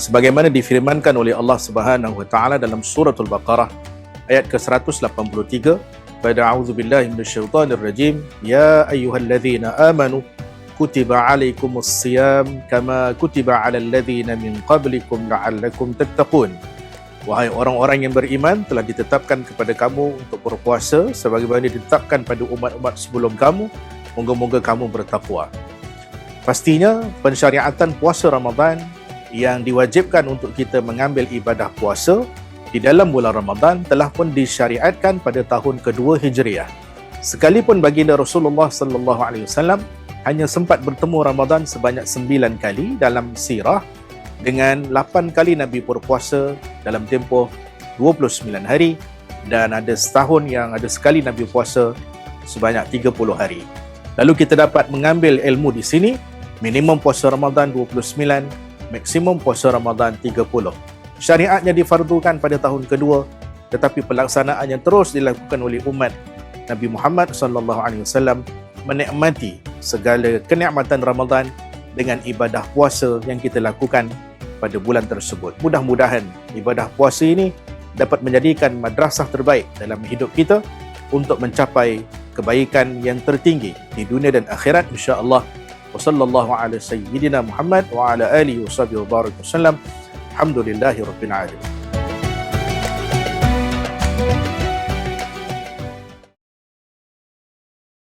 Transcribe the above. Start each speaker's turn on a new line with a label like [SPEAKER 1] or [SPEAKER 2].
[SPEAKER 1] sebagaimana difirmankan oleh Allah Subhanahu wa taala dalam suratul Baqarah ayat ke-183, "Fa'a'udzu billahi minasyaitonir rajim, ya ayyuhalladzina amanu kutiba 'alaikumus shiyam kama kutiba 'alal ladzina min qablikum la'allakum tattaqun." Wahai orang-orang yang beriman, telah ditetapkan kepada kamu untuk berpuasa sebagaimana ditetapkan pada umat-umat sebelum kamu, moga-moga kamu bertakwa. Pastinya pensyariatan puasa Ramadan yang diwajibkan untuk kita mengambil ibadah puasa di dalam bulan Ramadan telah pun disyariatkan pada tahun kedua Hijriah. Sekalipun baginda Rasulullah sallallahu alaihi wasallam hanya sempat bertemu Ramadan sebanyak 9 kali dalam sirah, dengan 8 kali Nabi berpuasa dalam tempoh 29 hari, dan ada setahun yang ada sekali Nabi puasa sebanyak 30 hari. Lalu kita dapat mengambil ilmu di sini, minimum puasa Ramadan 29, maksimum puasa Ramadan 30. Syariatnya difardukan pada tahun kedua, tetapi pelaksanaannya terus dilakukan oleh umat Nabi Muhammad sallallahu alaihi wasallam, menikmati segala kenikmatan Ramadan dengan ibadah puasa yang kita lakukan pada bulan tersebut. Mudah-mudahan ibadah puasa ini dapat menjadikan madrasah terbaik dalam hidup kita untuk mencapai kebaikan yang tertinggi di dunia dan akhirat, insya-Allah. Wa sallallahu ala sayyidina Muhammad wa ala alihi wa sahbihi wa barik wasallam. Alhamdulillahirabbil alamin.